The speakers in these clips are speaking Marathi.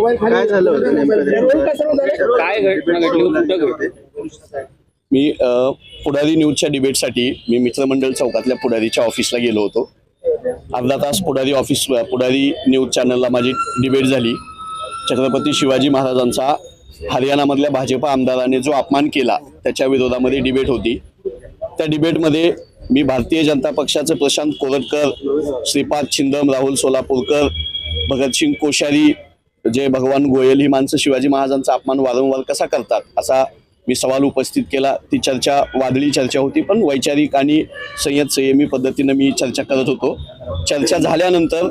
काय झालं होतं नेमकं? काय घटना घडली कुठं घडली? मी पुढारी न्यूजच्या डिबेटसाठी मी मित्रमंडळ चौकातल्या पुढारीच्या ऑफिसला गेलो होतो. अर्धा तास पुढारी न्यूज चॅनलला माझी डिबेट झाली. छत्रपती शिवाजी महाराजांचा हरियाणामधल्या भाजपा आमदाराने जो अपमान केला त्याच्या विरोधामध्ये डिबेट होती. त्या डिबेटमध्ये मी भारतीय जनता पक्षाचे प्रशांत कोरटकर, श्रीपाद छिंदम, राहुल सोलापूरकर, भगतसिंग कोश्यारी, जय भगवान गोयल ही माणसं शिवाजी महाराजांचा अपमान वारंवार कसा करतात असा मी सवाल उपस्थित केला. ती चर्चा वादळी चर्चा होती, पण वैचारिक आणि संयमी पद्धतीनं मी चर्चा करत होतो. चर्चा झाल्यानंतर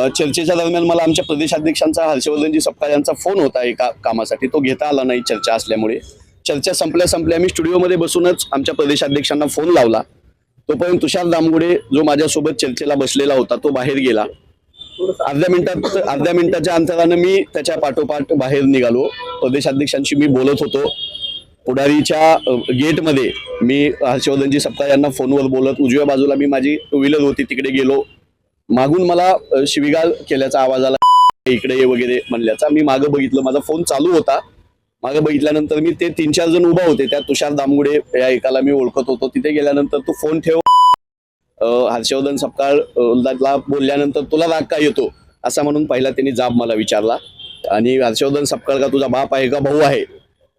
चर्चेच्या दरम्यान मला आमच्या प्रदेशाध्यक्षांचा हर्षवर्धनजी सपकाळ यांचा फोन होता एका कामासाठी. तो घेता आला नाही चर्चा असल्यामुळे. चर्चा संपल्या मी स्टुडिओमध्ये बसूनच आमच्या प्रदेशाध्यक्षांना फोन लावला. तोपर्यंत तुषार दामगुडे जो माझ्यासोबत चर्चेला बसलेला होता तो बाहेर गेला. अर्ध्या मिनिटाच्या अंतरानं मी त्याच्या पाठोपाठ बाहेर निघालो. प्रदेशाध्यक्षांशी मी बोलत होतो. पुढारीच्या गेटमध्ये मी हर्षवर्धनजी सपकाळ यांना फोनवर बोलत उजव्या बाजूला मी माझी टू व्हीलर होती तिकडे गेलो. मागून मला शिवीगाळ केल्याचा आवाज आला, इकडे ये वगैरे म्हणल्याचा. मी मागं बघितलं, माझा फोन चालू होता. मागं बघितल्यानंतर मी ते 3-4 जण उभा होते. त्यात तुषार दामगुडे या एकाला मी ओळखत होतो. तिथे गेल्यानंतर तू फोन ठेव, हर्षवर्धन सपकाळला बोलल्यानंतर तुला राग का येतो असा म्हणून पहिला त्यांनी जाब मला विचारला. आणि हर्षवर्धन सपकाळ का तुझा बाप आहे का भाऊ आहे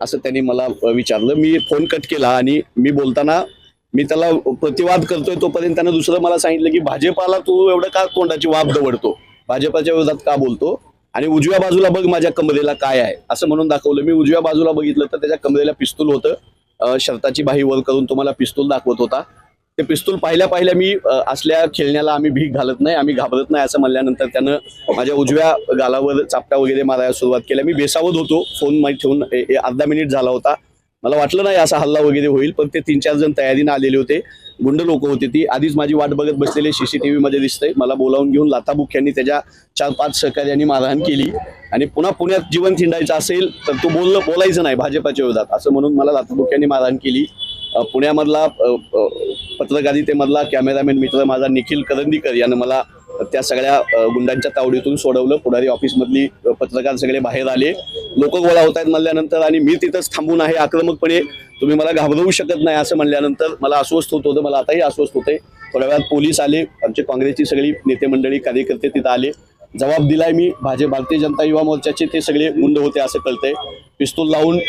असं त्यांनी मला विचारलं. मी फोन कट केला आणि मी बोलताना मी त्याला प्रतिवाद करतोय तोपर्यंत त्यानं दुसरं मला सांगितलं की भाजपाला तू एवढं का तोंडाची वाफ दवडतो, भाजपाच्या विरोधात का बोलतो, आणि उजव्या बाजूला बघ माझ्या कमरेला काय आहे असं म्हणून दाखवलं. मी उजव्या बाजूला बघितलं तर त्याच्या कमरेला पिस्तूल होतं. शर्टाची बाही वर करून तो मला पिस्तूल दाखवत होता. ते पिस्तूल पाहिल्या मी असल्या खेळण्याला आम्ही भीक घालत नाही, आम्ही घाबरत नाही असं म्हणल्यानंतर त्यानं माझ्या उजव्या गालावर चापट्या वगैरे मारायला सुरुवात केल्या. मी बेसावत होतो. फोन माहीत ठेवून अर्धा मिनिट झाला होता. मला वाटलं नाही असा हल्ला वगैरे होईल, पण ते 3-4 जण तयारीनं आलेले होते. गुंड लोक होते ती. आधीच माझी वाट बघत बसलेले CCTV मध्ये दिसतंय. मला बोलावून घेऊन लाथाबुक्क्यांनी त्याच्या 4-5 सहकार्यांनी मारहाण केली. आणि पुन्हा पुण्यात जीवन थिंडायचं असेल तर तू बोलायचं नाही भाजपाच्या विरोधात असं म्हणून मला लाथाबुक्क्यांनी मारहाण केली. पुण्यामधला पत्रकारितेमधला कॅमेरामॅन मित्र माझा निखिल करंदीकर यानं मला त्या सगळ्या गुंडांच्या तावडीतून सोडवलं. पुढारी ऑफिसमधली पत्रकार सगळे बाहेर आले. लोक गोळा होत आहेत म्हणल्यानंतर आणि मी तिथंच थांबून आहे आक्रमकपणे, तुम्ही मला घाबरवू शकत नाही असं म्हणल्यानंतर मला अस्वस्थ होत होतं. मला आताही अस्वस्थ होते. थोड्या वेळात पोलीस आले. आमचे काँग्रेसची सगळी नेते मंडळी कार्यकर्ते तिथं आले. जबाब दिलाय मी. भारतीय जनता युवा मोर्चाचे ते सगळे गुंड होते असं कळतंय. पिस्तूल लावून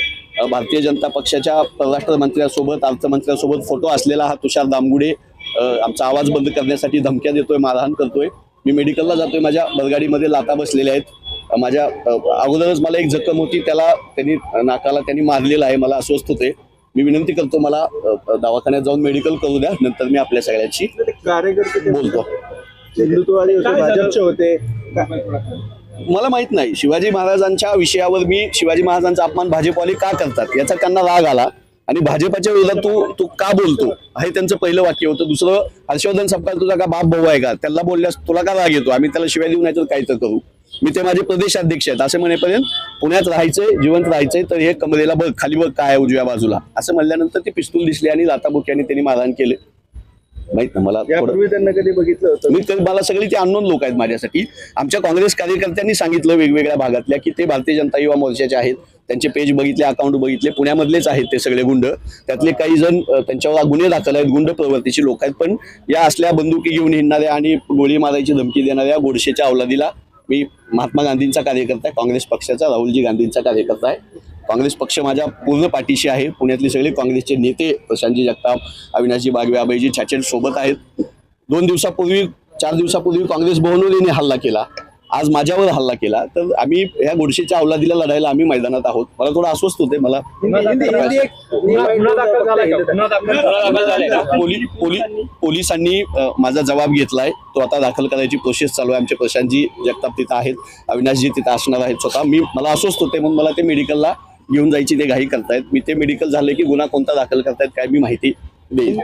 भारतीय जनता पक्षाच्या परराष्ट्र मंत्र्यासोबत अर्थमंत्र्यासोबत फोटो असलेला हा तुषार दामगुडे आमचा आवाज बंद करण्यासाठी धमक्या देतोय, मारहाण करतोय. मी मेडिकलला जातोय. माझ्या बलगाडीमध्ये लाथा बसलेल्या आहेत. माझ्या अगोदरच मला एक जखम होती, त्यांनी नाकाला मारलेला आहे. मला अस्वस्थ होते. मी विनंती करतो मला दवाखान्यात जाऊन मेडिकल करू द्या, नंतर मी आपल्या सगळ्यांशी कार्यकर्ते बोलतो. हिंदुत्ववादी होते, भाजपचे होते. मला माहित नाही शिवाजी महाराजांच्या विषयावर मी शिवाजी महाराजांचा अपमान भाजपवाले का करतात याचा त्यांना राग आला. आणि भाजपाच्या विरोधात तू का बोलतो हे त्यांचं पहिलं वाक्य होतं. दुसरं, हर्षवर्धन सपकाळ तुझा का बाप भाऊ आहे का, त्याला बोलल्यास तुला का राग येतो, आम्ही त्याला शिवाय देऊ नाही तर काय तर करू. मी ते माझे प्रदेशाध्यक्ष आहेत असं म्हणेपर्यंत पुण्यात राहायचंय, जिवंत राहायचंय तर हे कमरेला बघ, खाली बघ काय उजव्या बाजूला असं म्हणल्यानंतर ते पिस्तूल दिसले आणि लाथाबुक्क्यांनी त्यांनी मारहाण केले. माहित ना मला. यापूर्वी त्यांना कधी बघितलं होतं? मला सगळी ते अननोन लोक आहेत माझ्यासाठी. आमच्या काँग्रेस कार्यकर्त्यांनी सांगितलं वेगवेगळ्या भागातल्या की ते भारतीय जनता युवा मोर्चाचे आहेत. त्यांचे पेज बघितले, अकाउंट बघितले. पुण्यामधलेच आहेत ते सगळे गुंड. त्यातले काही जण त्यांच्यावर गुन्हे दाखल आहेत, गुंड प्रवृत्तीची लोक आहेत. पण या असल्या बंदुकी घेऊन हिंडणाऱ्या आणि गोळी मारायची धमकी देणाऱ्या गोडसेच्या अवलादीला मी महात्मा गांधींचा कार्यकर्ता आहे, काँग्रेस पक्षाचा राहुलजी गांधींचा कार्यकर्ता आहे. काँग्रेस पक्ष माझ्या पूर्ण पाठीशी आहे. पुण्यातले सगळे काँग्रेसचे नेते प्रशांतजी जगताप, अविनाशजी बागवे, अभयजी छाचेल सोबत आहेत. 4 दिवसापूर्वी काँग्रेस भवनवर यांनी हल्ला केला. आज माझ्यावर हल्ला केला. तर आम्ही ह्या गोडसेच्या अवलादीला लढायला आम्ही मैदानात आहोत. मला थोडं अस्वस्थ होते. मला पोलिसांनी माझा जबाब घेतलाय. तो आता दाखल करायची प्रोसेस चालू आहे. आमचे प्रशांतजी जगताप तिथं आहेत, अविनाशजी तिथं असणार आहेत स्वतः. मला अस्वस्थ होते म्हणून मला ते मेडिकलला घेऊन जायची ते घाई करतायत. मी ते मेडिकल झालं की गुन्हा कोणता दाखल करतायत काय मी माहिती देईन.